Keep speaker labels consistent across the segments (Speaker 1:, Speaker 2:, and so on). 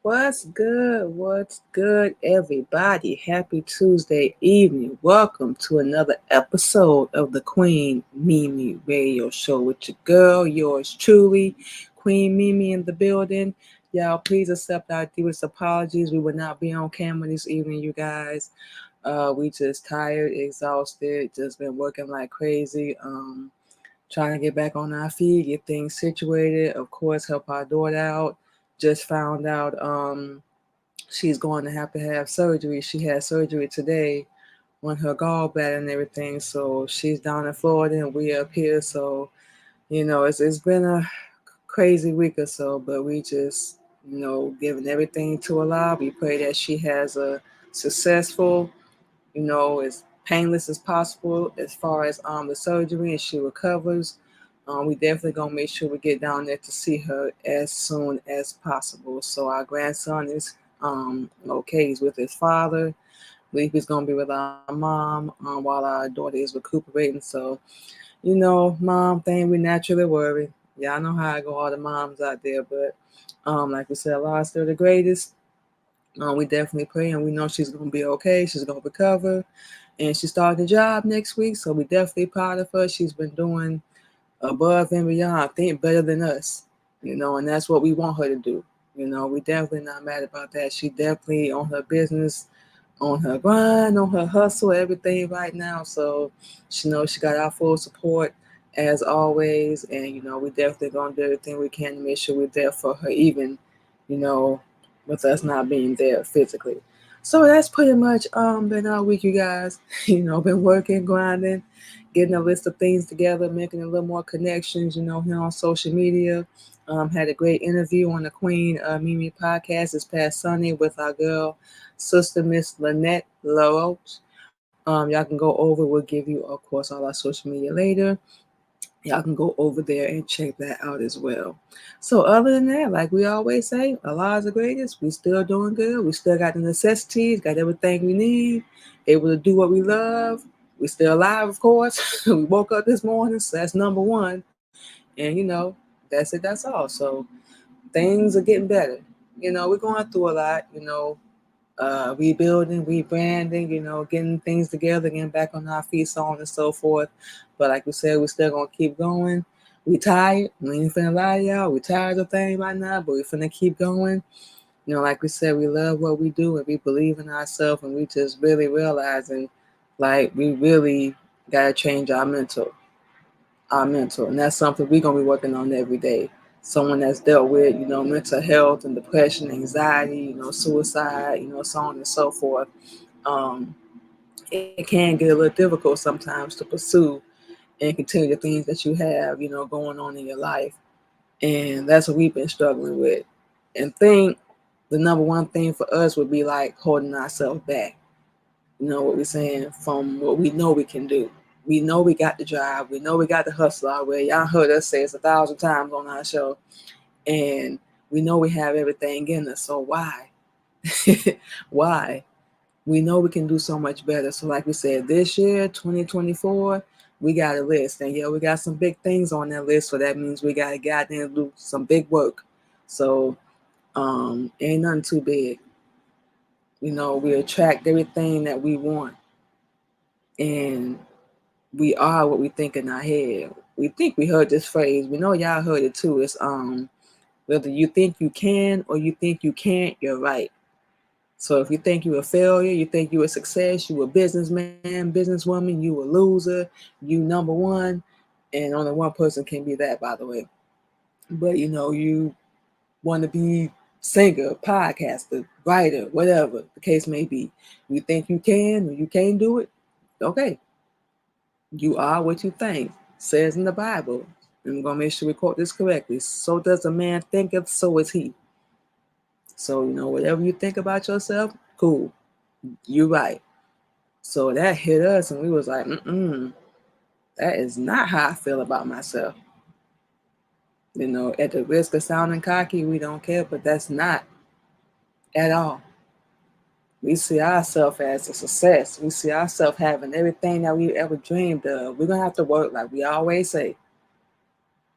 Speaker 1: What's good? What's good, everybody? Happy Tuesday evening. Welcome to another episode of the Queen Mimi Radio Show with your girl, yours truly, Queen Mimi in the building. Y'all, please accept our deepest apologies. We will not be on camera this evening, you guys. We just tired, exhausted, just been working like crazy. Trying to get back on our feet, get things situated. Of course, help our daughter out. Just found out she's going to have surgery. She had surgery today on her gallbladder and everything. So she's down in Florida and we up here. So, it's been a crazy week or so, but we just, giving everything to Allah. We pray that she has a successful, as painless as possible as far as the surgery and she recovers. We definitely gonna make sure we get down there to see her as soon as possible. So our grandson is okay. He's with his father. I believe he's gonna be with our mom while our daughter is recuperating. So, mom thing, we naturally worry. Y'all know how I go, all the moms out there, but like we said, Allah's still the greatest. We definitely pray and we know she's gonna be okay. She's gonna recover, and she's starting a job next week. So we definitely proud of her. She's been doing above and beyond, I think better than us, and that's what we want her to do. We definitely not mad about that. She definitely on her business, on her grind, on her hustle, everything right now. So she knows she got our full support as always. And, we definitely gonna do everything we can to make sure we're there for her, even, you know, with us not being there physically. So that's pretty much been our week, you guys. Been working, grinding, getting a list of things together, making a little more connections, here on social media. Had a great interview on the Queen Mimi podcast this past Sunday with our girl, Sister Miss Lynette LaRoche. Y'all can go over. We'll give you, of course, all our social media later. Y'all can go over there and check that out as well. So other than that, like we always say, Allah is the greatest. We still doing good. We still got the necessities, got everything we need, able to do what we love. We still alive, of course. We woke up this morning, so that's number one. And that's it, that's all. So things are getting better. We're going through a lot, rebuilding, rebranding, getting things together, getting back on our feet, so on and so forth. But like we said, we're still gonna keep going. We tired. We ain't finna lie to y'all. We tired of things right now, but we finna keep going. Like we said, we love what we do and we believe in ourselves, and we just really realizing, like, we really gotta change our mental, and that's something we're gonna be working on every day. Someone that's dealt with, mental health and depression, anxiety, suicide, so on and so forth. Um, it can get a little difficult sometimes to pursue and continue the things that you have, going on in your life. And that's what we've been struggling with. And think the number one thing for us would be like holding ourselves back. What we're saying from what we know we can do. We know we got the drive. We know we got the hustle already. Y'all heard us say it 1,000 times on our show. And we know we have everything in us. So why? Why? We know we can do so much better. So like we said, this year, 2024, we got a list. And yeah, we got some big things on that list. So that means we got to get out there and do some big work. So ain't nothing too big. We attract everything that we want. And we are what we think in our head. We think we heard this phrase. We know y'all heard it too. It's whether you think you can or you think you can't, you're right. So if you think you're a failure, you think you're a success, you a businessman, businesswoman, you a loser, you number one, and only one person can be that, by the way. But you want to be singer, podcaster, writer, whatever the case may be. You think you can or you can't do it, okay. You are what you think, says in the Bible. And we're going to make sure we quote this correctly. So does a man thinketh, so is he. So, whatever you think about yourself, cool. You're right. So that hit us and we was like, that is not how I feel about myself. At the risk of sounding cocky, we don't care, but that's not at all. We see ourselves as a success. We see ourselves having everything that we ever dreamed of. We're going to have to work like we always say.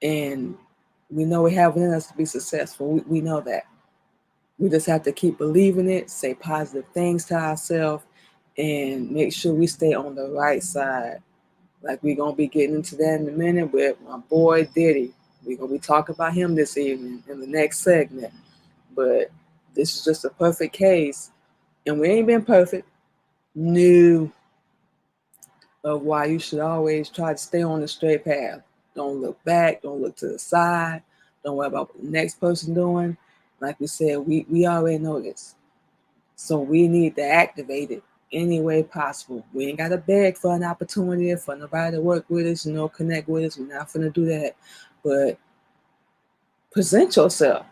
Speaker 1: And we know we have it in us to be successful. We know that. We just have to keep believing it, say positive things to ourselves, and make sure we stay on the right side. Like we're gonna be getting into that in a minute with my boy Diddy. We're gonna be talking about him this evening in the next segment. But this is just a perfect case, and we ain't been perfect. No, of why you should always try to stay on the straight path. Don't look back, don't look to the side, don't worry about what the next person doing. Like we said, we already know this. So we need to activate it any way possible. We ain't got to beg for an opportunity for nobody to work with us, connect with us. We're not going to do that. But present yourself.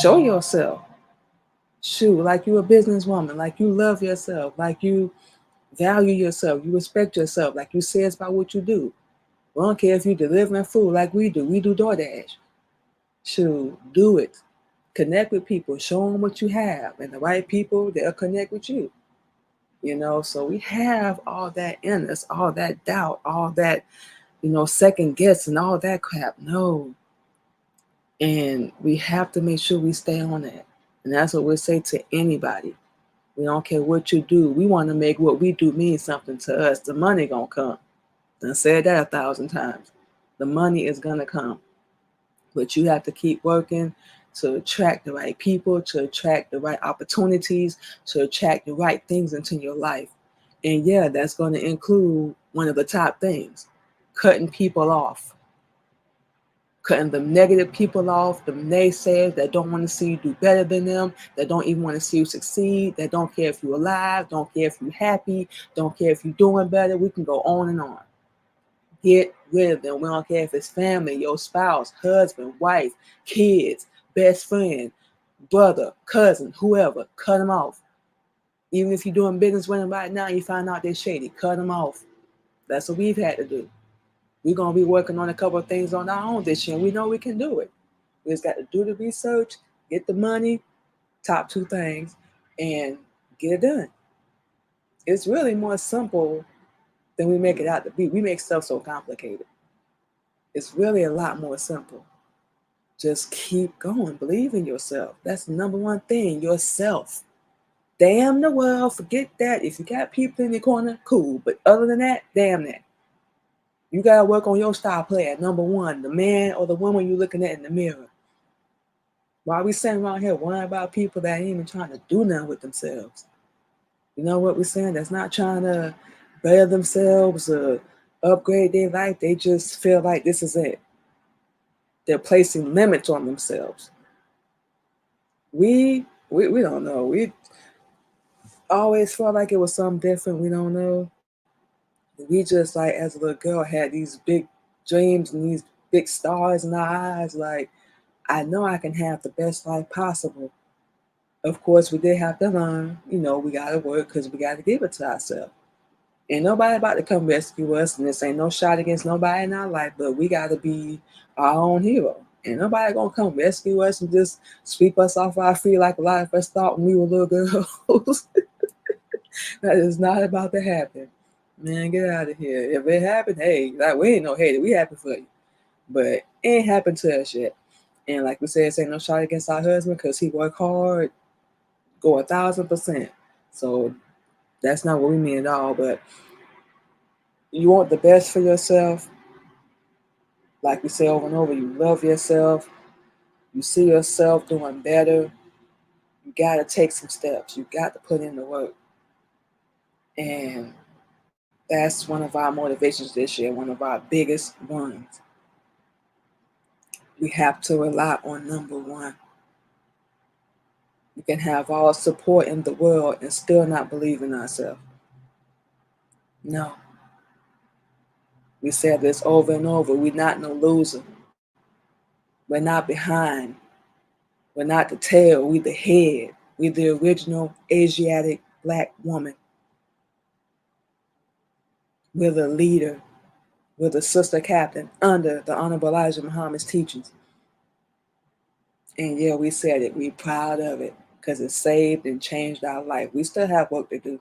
Speaker 1: Show yourself. Shoot, like you a businesswoman, like you love yourself, like you value yourself, you respect yourself, like you say it's about what you do. We don't care if you delivering food like we do. We do DoorDash. Shoot, do it. Connect with people. Show them what you have. And the right people, they'll connect with you. So we have all that in us, all that doubt, all that, second guess and all that crap. No. And we have to make sure we stay on that. And that's what we say to anybody. We don't care what you do. We want to make what we do mean something to us. The money gonna come. I said that 1,000 times. The money is gonna come. But you have to keep working to attract the right people, to attract the right opportunities, to attract the right things into your life. And yeah, that's going to include one of the top things, cutting people off, cutting the negative people off, the naysayers that don't want to see you do better than them, that don't even want to see you succeed, that don't care if you're alive, don't care if you're happy, don't care if you're doing better. We can go on and on. Get rid of them. We don't care if it's family, your spouse, husband, wife, kids, best friend, brother, cousin, whoever. Cut them off. Even if you're doing business with them right now, you find out they're shady. Cut them off. That's what we've had to do. We're going to be working on a couple of things on our own this year. And we know we can do it. We just got to do the research, get the money, top two things, and get it done. It's really more simple than we make it out to be. We make stuff so complicated. It's really a lot more simple. Just keep going. Believe in yourself. That's the number one thing, yourself. Damn the world, forget that. If you got people in your corner, cool. But other than that, damn that. You got to work on your star player, number one, the man or the woman you're looking at in the mirror. Why are we sitting around here worrying about people that ain't even trying to do nothing with themselves? You know what we're saying? That's not trying to better themselves or upgrade their life. They just feel like this is it. They're placing limits on themselves. We don't know. We always felt like it was something different. We don't know. We just, like, as a little girl, had these big dreams and these big stars in our eyes. Like, I know I can have the best life possible. Of course, we did have to learn. We got to work because we got to give it to ourselves. Ain't nobody about to come rescue us, and this ain't no shot against nobody in our life, but we got to be our own hero. Ain't nobody gonna come rescue us and just sweep us off our feet like a lot of us thought when we were little girls. That is not about to happen. Man, get out of here. If it happened, hey, like, we ain't no hater. We happy for you. But it ain't happened to us yet. And like we said, it's ain't no shot against our husband because he worked hard, go 1,000%. So that's not what we mean at all. But you want the best for yourself. Like we say over and over, you love yourself. You see yourself doing better. You got to take some steps. You got to put in the work. And that's one of our motivations this year, one of our biggest ones. We have to rely on number one. We can have all support in the world and still not believe in ourselves. No. We said this over and over. We're not no loser. We're not behind. We're not the tail. We're the head. We're the original Asiatic black woman. We're the leader. We're the sister captain under the Honorable Elijah Muhammad's teachings. And yeah, we said it. We're proud of it because it saved and changed our life. We still have work to do.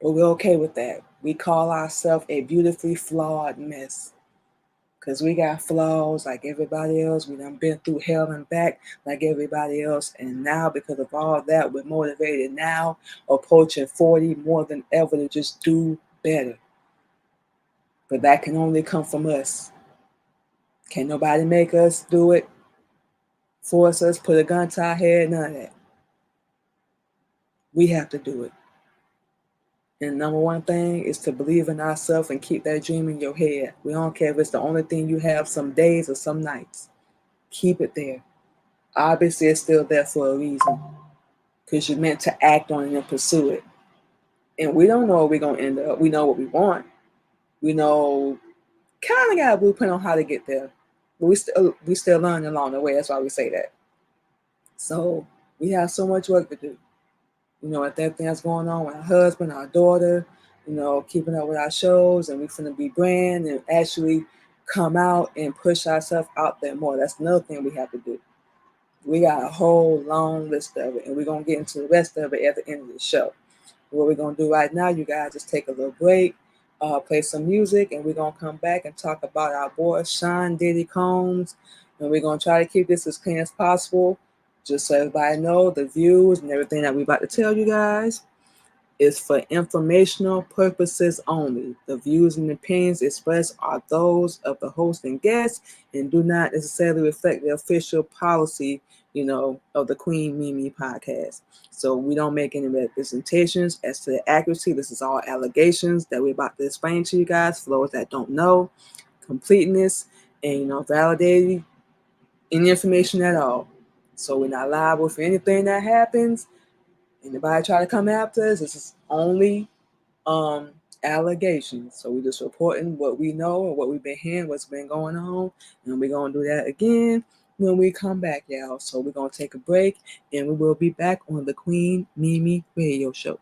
Speaker 1: But we're okay with that. We call ourselves a beautifully flawed mess. Because we got flaws like everybody else. We done been through hell and back like everybody else. And now, because of all that, we're motivated now, approaching 40 more than ever to just do better. But that can only come from us. Can't nobody make us do it, force us, put a gun to our head, none of that. We have to do it. And number one thing is to believe in ourselves and keep that dream in your head. We don't care if it's the only thing you have some days or some nights. Keep it there. Obviously, it's still there for a reason. Because you're meant to act on it and pursue it. And we don't know where we're going to end up. We know what we want. We know kind of got a blueprint on how to get there. But we still learning along the way. That's why we say that. So we have so much work to do. You know, with everything that's going on with our husband, our daughter, you know, keeping up with our shows, and we're going to be brand and actually come out and push ourselves out there more. That's another thing we have to do. We got a whole long list of it, and we're going to get into the rest of it at the end of the show. What we're going to do right now, you guys, just take a little break, play some music, and we're going to come back and talk about our boy, Sean Diddy Combs, and we're going to try to keep this as clean as possible. Just so everybody know, the views and everything that we're about to tell you guys is for informational purposes only. The views and opinions expressed are those of the host and guests and do not necessarily reflect the official policy, you know, of the Queen Mimi podcast. So we don't make any representations as to the accuracy. This is all allegations that we're about to explain to you guys for those that don't know. Completeness and, you know, validating any information at all. So we're not liable for anything that happens. Anybody try to come after us, this is only allegations. So we're just reporting what we know or what we've been hearing, what's been going on. And we're going to do that again when we come back, y'all. So we're going to take a break, and we will be back on the Queen Mimi Radio Show.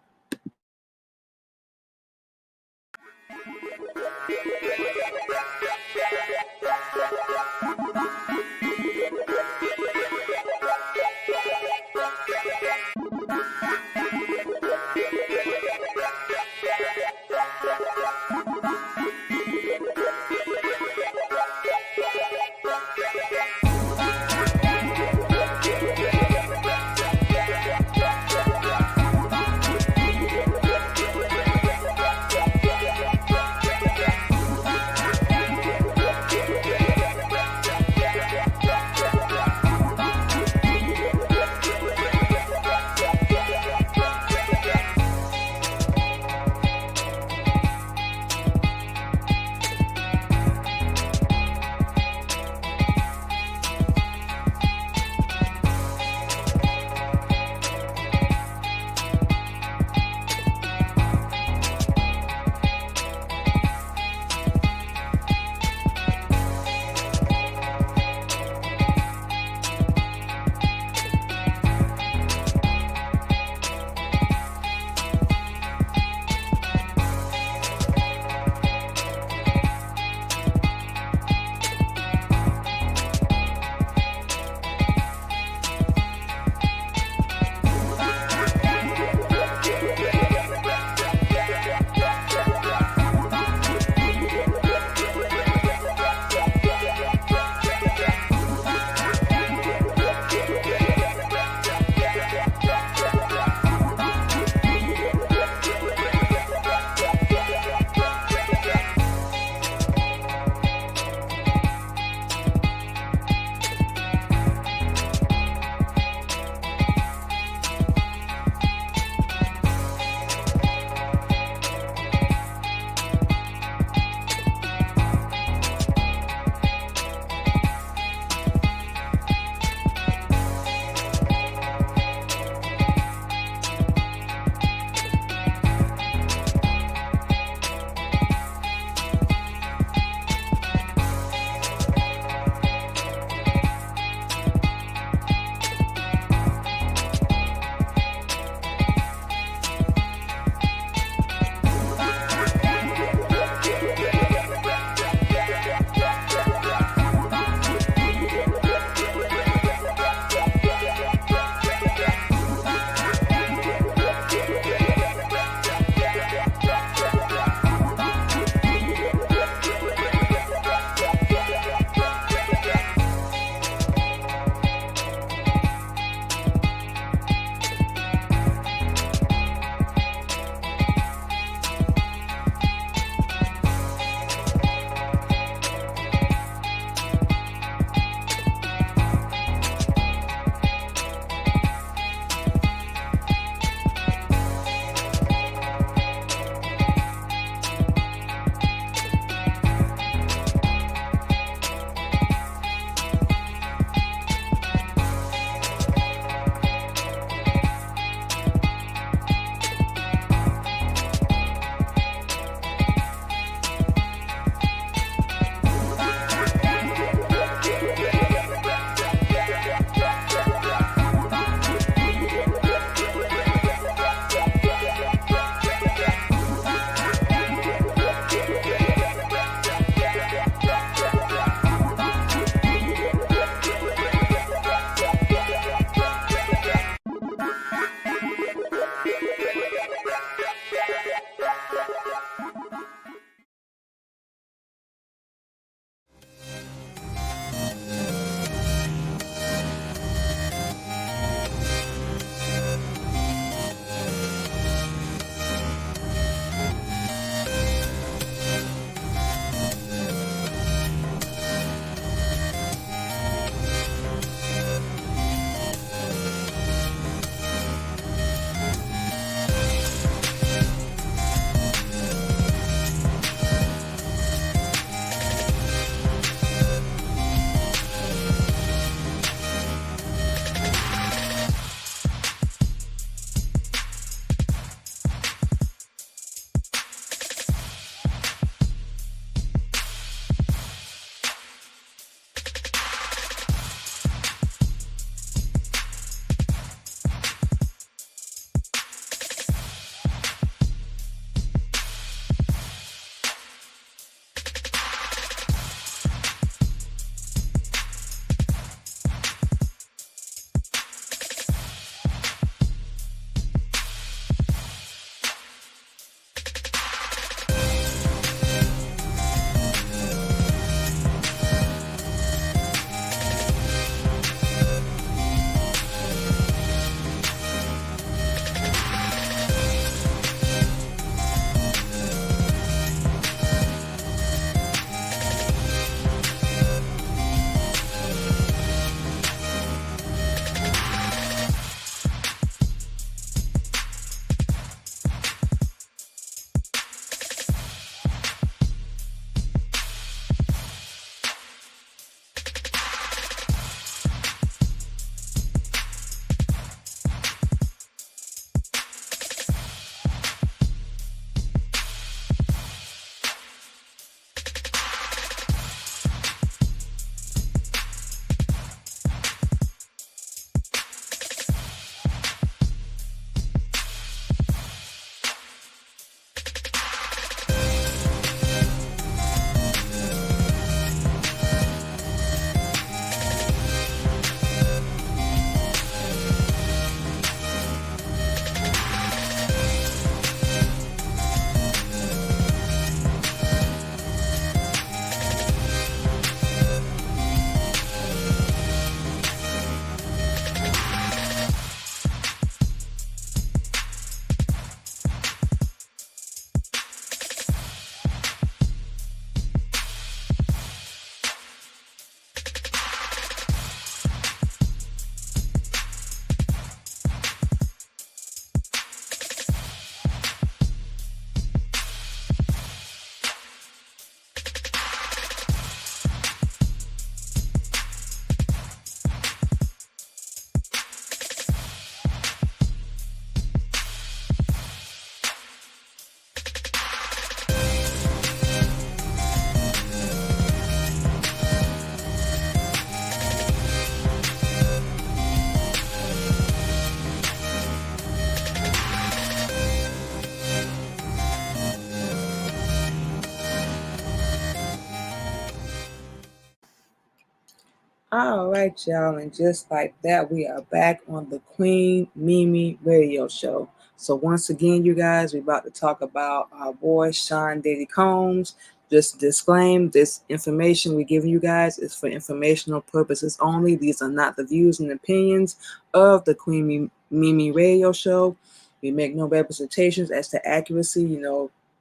Speaker 1: All right, y'all, and just like that, we are back on the Queen Mimi Radio Show. So once again, you guys, we're about to talk about our boy Sean Diddy Combs. Just disclaim this information we give you guys is for informational purposes only. These are not the views and opinions of the Queen Mimi Radio Show. We make no representations as to accuracy.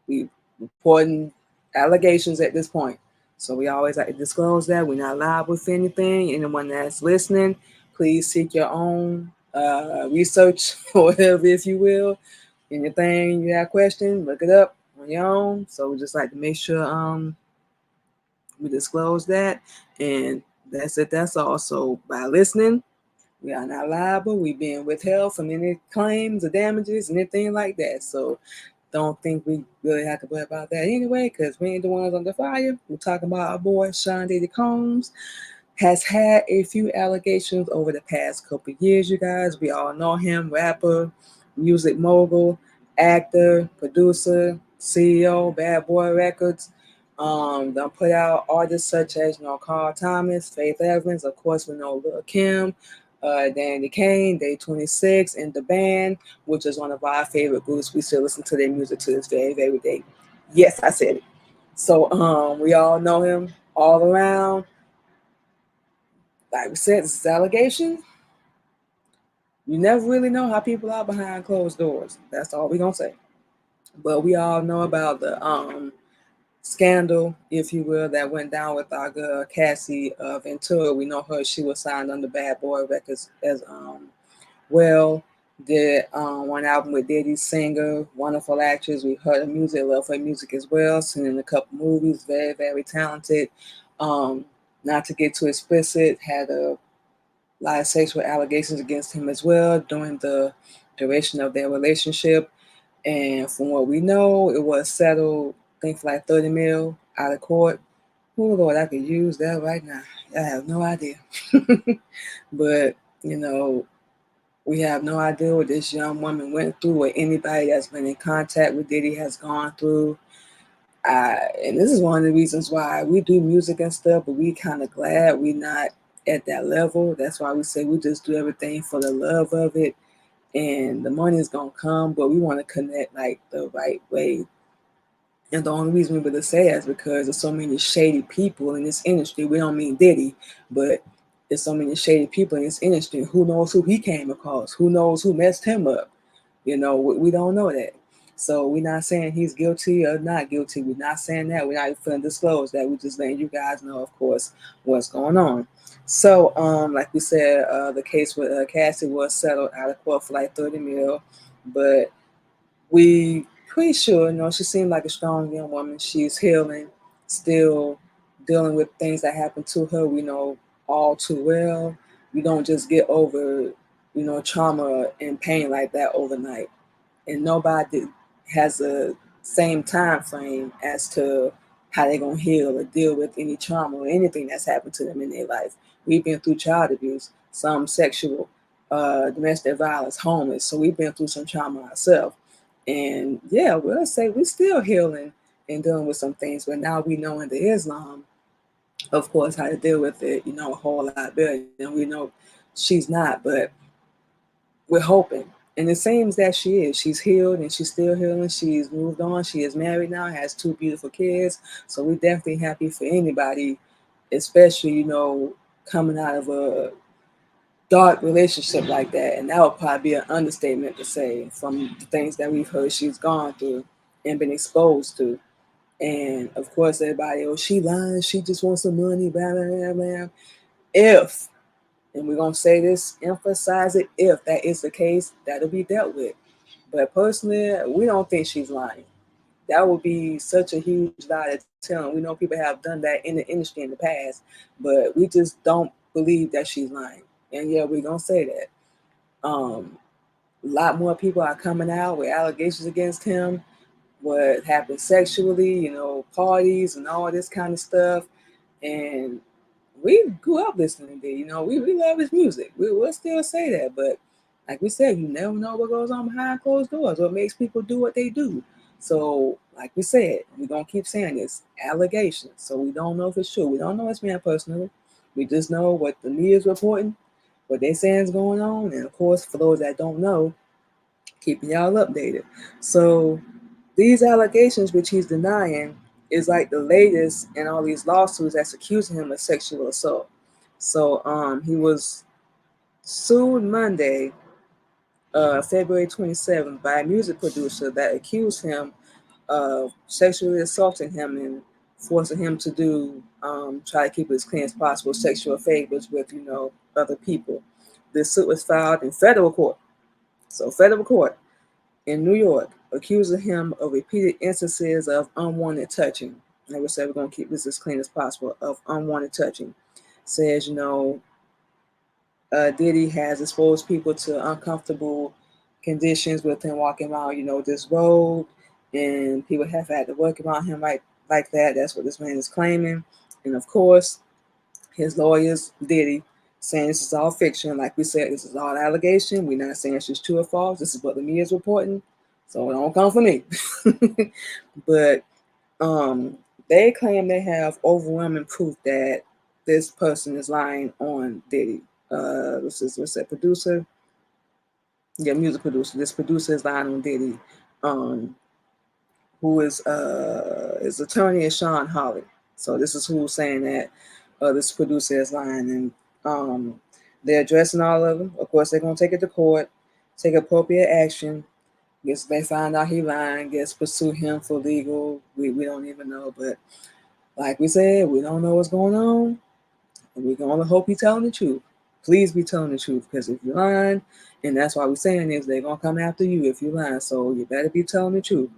Speaker 1: We reporting allegations at this point. So we always like to disclose that we're not liable for anything. Anyone that's listening, please seek your own research or whatever, if you will. Anything you have questions, look it up on your own. So we just like to make sure we disclose that, and that's it. That's all. So by listening, we are not liable. We being withheld from any claims or damages, anything like that. So don't think we really have to worry about that anyway, because we ain't the ones on the fire. We're talking about our boy Sean Diddy Combs. Has had a few allegations over the past couple of years, you guys. We all know him, rapper, music mogul, actor, producer, CEO, Bad Boy Records. Done put out artists such as Carl Thomas, Faith Evans, of course we know Lil Kim, Danny Kane, Day 26, and The Band, which is one of our favorite groups. We still listen to their music to this very, very day. Yes, I said it. So we all know him all around. Like we said, this is allegation. You never really know how people are behind closed doors. That's all we're gonna say. But we all know about the scandal, if you will, that went down with our girl Cassie Ventura. We know her; she was signed under Bad Boy Records as well. Did one album with Diddy, singer, wonderful actress. We heard her music, love her music as well. Seen in a couple movies, very, very talented. Um, Not to get too explicit, had a lot of sexual allegations against him as well during the duration of their relationship. And from what we know, it was settled, I think, for like 30 mil out of court. Oh Lord, I could use that right now. I have no idea. But, you know, we have no idea what this young woman went through, or anybody that's been in contact with Diddy has gone through. And this is one of the reasons why we do music and stuff, but we kind of glad we're not at that level. That's why we say we just do everything for the love of it, and the money is gonna come, but we want to connect like the right way. And the only reason we really say that is because there's so many shady people in this industry. We don't mean Diddy, but there's so many shady people in this industry. Who knows who he came across? Who knows who messed him up? We don't know that. So we're not saying he's guilty or not guilty. We're not saying that. We're not even going to disclose that. We're just letting you guys know, of course, what's going on. So, like we said, the case with Cassie was settled out of court for like 30 mil, but we pretty sure, she seemed like a strong young woman. She's healing, still dealing with things that happened to her. We know all too well. We don't just get over, trauma and pain like that overnight. And nobody has a same time frame as to how they're gonna heal or deal with any trauma or anything that's happened to them in their life. We've been through child abuse, some sexual, domestic violence, homeless. So we've been through some trauma ourselves. And yeah, we'll say we're still healing and dealing with some things, but now we know into Islam, of course, how to deal with it, a whole lot better. And we know she's not, but we're hoping. And it seems that she is. She's healed and she's still healing. She's moved on. She is married now, has two beautiful kids. So we're definitely happy for anybody, especially, coming out of a dark relationship like that. And that would probably be an understatement to say from the things that we've heard she's gone through and been exposed to. And of course, everybody, oh, she lying. She just wants some money, blah, blah, blah, blah. If, and we're going to say this, emphasize it, if that is the case, that'll be dealt with. But personally, we don't think she's lying. That would be such a huge lie to tell. We know people have done that in the industry in the past, but we just don't believe that she's lying. And yeah, we're going to say that. A lot more people are coming out with allegations against him, what happened sexually, parties and all this kind of stuff. And we grew up listening to, we love his music. We'll still say that, but like we said, you never know what goes on behind closed doors, what makes people do what they do. So, like we said, we're gonna keep saying this, allegations. So we don't know if it's true. We don't know his man personally. We just know what the media is reporting, what they're saying is going on, and of course, for those that don't know, keeping y'all updated. So these allegations, which he's denying, is like the latest in all these lawsuits that's accusing him of sexual assault. So he was sued Monday, February 27th, by a music producer that accused him of sexually assaulting him and forcing him to do, try to keep it as clean as possible, sexual favors with, other people. This suit was filed in federal court. So federal court in New York accusing him of repeated instances of unwanted touching. Like I said, we're going to keep this as clean as possible, of unwanted touching. Says, Diddy has exposed people to uncomfortable conditions with him walking around, this road, and people have had to work around him like that. That's what this man is claiming. And of course, his lawyers, Diddy, saying this is all fiction. Like we said, this is all allegation. We're not saying it's just true or false. This is what the media is reporting. So don't come for me. But they claim they have overwhelming proof that this person is lying on Diddy. What's that producer? Yeah, music producer. This producer is lying on Diddy, who is his attorney is Sean Holly. So this is who's saying that this producer is lying, and they're addressing all of them. Of course, they're gonna take it to court, take appropriate action. Guess they find out he lying, guess pursue him for legal. We don't even know, but like we said, we don't know what's going on, and we can only hope he's telling the truth. Please be telling the truth, because if you're lying, and that's why we're saying is they're gonna come after you if you're lying. So you better be telling the truth.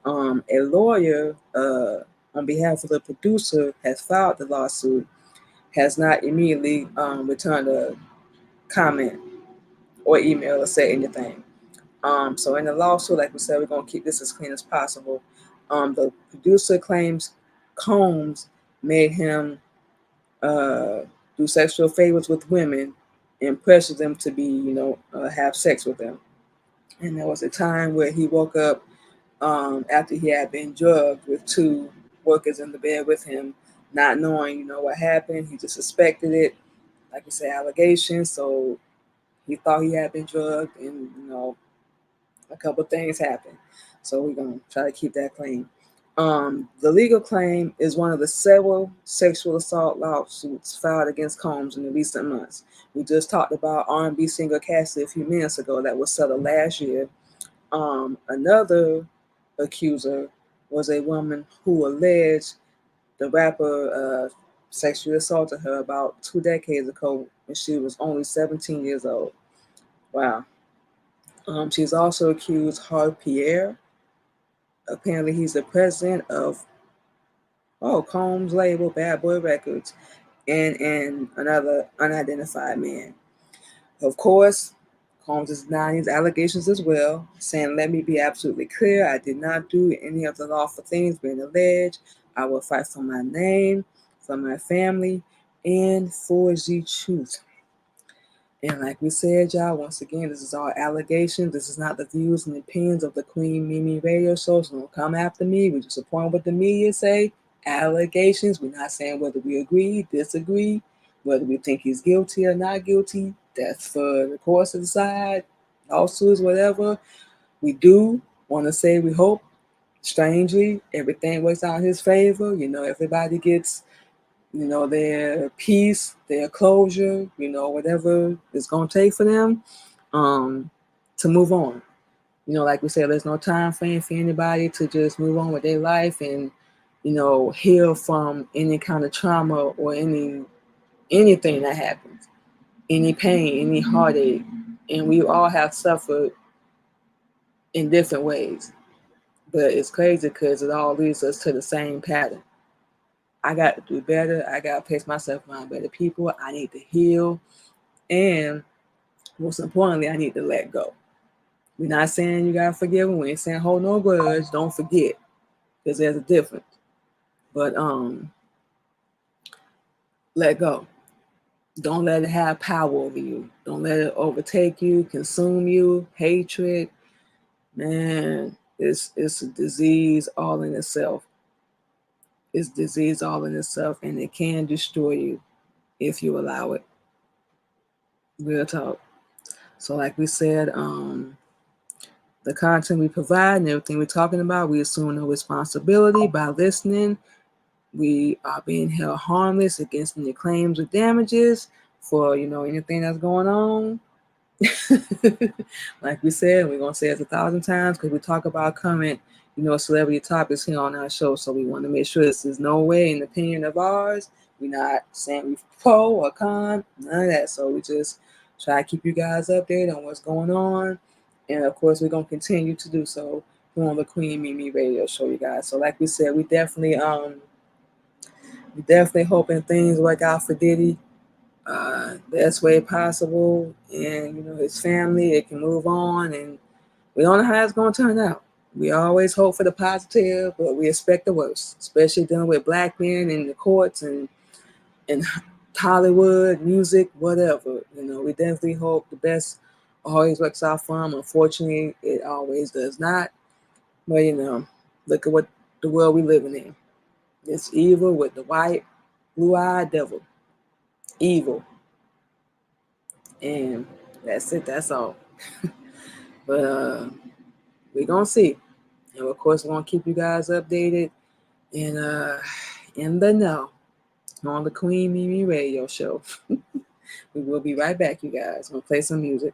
Speaker 1: A lawyer on behalf of the producer has filed the lawsuit, has not immediately returned a comment or email or say anything. So in the lawsuit, like we said, we're gonna keep this as clean as possible. The producer claims Combs made him do sexual favors with women and pressured them to be, have sex with them. And there was a time where he woke up after he had been drugged with two workers in the bed with him, not knowing, what happened. He just suspected it, like I said, allegations. So he thought he had been drugged, and a couple things happened. So we're gonna try to keep that clean. The legal claim is one of the several sexual assault lawsuits filed against Combs in the recent months. We just talked about R&B singer Cassie a few minutes ago that was settled last year. Another accuser was a woman who alleged the rapper sexually assaulted her about 2 decades ago when she was only 17 years old. Wow. She's also accused Hard Pierre. Apparently, he's the president of Combs label Bad Boy Records, and another unidentified man. Of course, Combs is denying these allegations as well, saying, "Let me be absolutely clear, I did not do any of the lawful things being alleged. I will fight for my name, for my family, and for the truth." And like we said, y'all, once again, this is all allegations. This is not the views and opinions of the Queen Mimi Radio Show. So don't come after me. We just support what the media say. Allegations. We're not saying whether we agree, disagree, whether we think he's guilty or not guilty. That's for the courts to decide. Lawsuits, whatever. We do want to say we hope, strangely, everything works out in his favor. Everybody gets their peace, their closure, whatever it's going to take for them to move on. Like we said, there's no time frame for anybody to just move on with their life and, heal from any kind of trauma or anything that happens, any pain, any heartache. And we all have suffered in different ways. But it's crazy because it all leads us to the same pattern. I got to do better. I got to place myself around better people. I need to heal. And most importantly, I need to let go. We're not saying you got to forgive them. We ain't saying hold no grudge. Don't forget, because there's a difference. But let go. Don't let it have power over you. Don't let it overtake you, consume you. Hatred, man, it's a disease all in itself. It's disease all in itself, and it can destroy you. if you allow it. Real talk. So like we said, the content we provide and everything we're talking about, we assume no responsibility by listening. We are being held harmless against any claims or damages for, anything that's going on. Like we said, we're going to say it 1,000 times because we talk about current, celebrity topics here on our show. So we want to make sure this is no way an opinion of ours. We're not saying we pro or con, none of that. So we just try to keep you guys updated on what's going on. And of course, we're going to continue to do so here on the Queen Mimi Radio Show, you guys. So like we said, we definitely hoping things work out for Diddy best way possible, and his family, it can move on, and we don't know how it's going to turn out. We always hope for the positive, but we expect the worst, especially dealing with black men in the courts and Hollywood, music, whatever. We definitely hope the best always works out for them. Unfortunately, it always does not. But look at what the world we living in. It's evil with the white, blue-eyed devil. Evil. And that's it. That's all. But we're going to see. And of course, we're going to keep you guys updated and in the know on the Queen Mimi Radio Show. We will be right back, you guys. We'll play some music.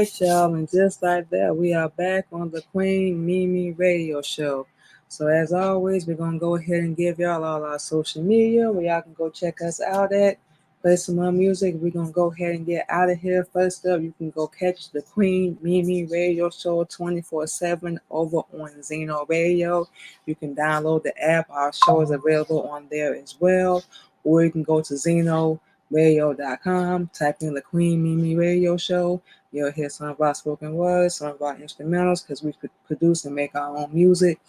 Speaker 1: right, y'all, and just like that, we are back on the Queen Mimi Radio Show. So as always, we're gonna go ahead and give y'all all our social media where y'all can go check us out at. Play some more music. We're gonna go ahead and get out of here. First up, you can go catch the Queen Mimi Radio Show 24/7 over on Zeno Radio. You can download the app. Our show is available on there as well. Or you can go to ZenoRadio.com, type in the Queen Mimi Radio Show. You'll hear some of our spoken words, some of our instrumentals, because we produce and make our own music.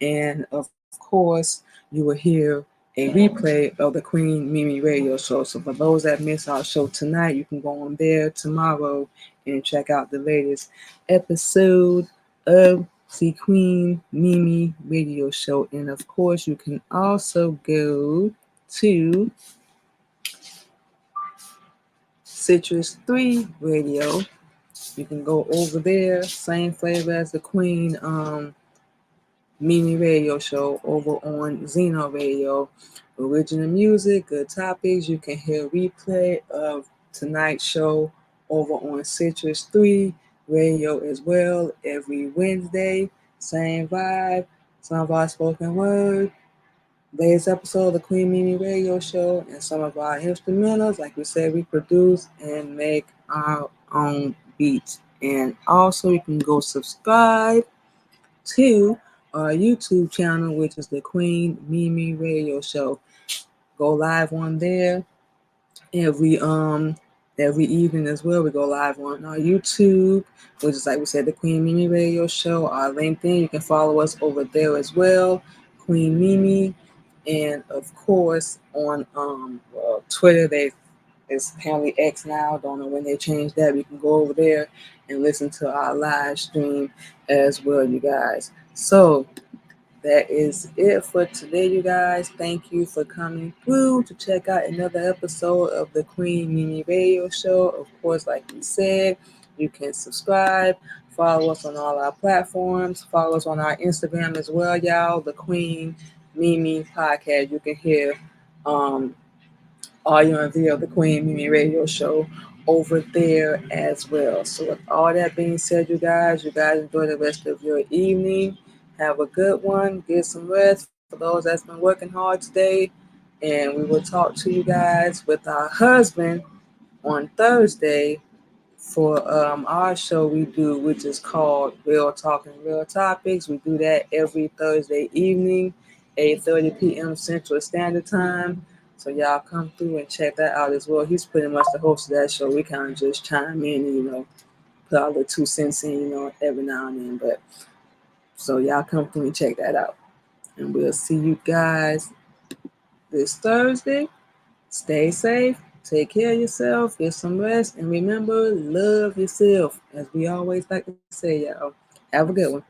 Speaker 1: And of course, you will hear a replay of the Queen Mimi Radio Show. So for those that miss our show tonight, you can go on there tomorrow and check out the latest episode of the Queen Mimi Radio Show. And of course, you can also go to Citrus 3 Radio. You can go over there, same flavor as the Queen Mimi Radio Show over on Zeno Radio. Original music, good topics. You can hear replay of tonight's show over on Citrus 3 Radio as well every Wednesday. Same vibe, some of our spoken word. Latest episode of the Queen Mimi Radio Show and some of our instrumentals. Like we said, we produce and make our own beats. And also, you can go subscribe to our YouTube channel, which is the Queen Mimi Radio Show. Go live on there every evening as well. We go live on our YouTube, which is, like we said, the Queen Mimi Radio Show. Our LinkedIn, you can follow us over there as well, Queen Mimi. And of course on Twitter, it's apparently X now. Don't know when they changed that. We can go over there and listen to our live stream as well, you guys. So that is it for today, you guys. Thank you for coming through to check out another episode of the Queen Mimi Radio Show. Of course, like we said, you can subscribe, follow us on all our platforms, follow us on our Instagram as well, y'all. The Queen Mimi Podcast. You can hear audio and video of the Queen Mimi Radio Show over there as well. So with all that being said, you guys enjoy the rest of your evening. Have a good one. Get some rest for those that's been working hard today. And we will talk to you guys with our husband on Thursday for our show we do, which is called Real Talk and Real Topics. We do that every Thursday evening, 8:30 p.m. Central Standard Time. So y'all come through and check that out as well. He's pretty much the host of that show. We kind of just chime in and, put our little 2 cents in, every now and then. But so y'all come through and check that out. And we'll see you guys this Thursday. Stay safe. Take care of yourself. Get some rest. And remember, love yourself. As we always like to say, y'all. Have a good one.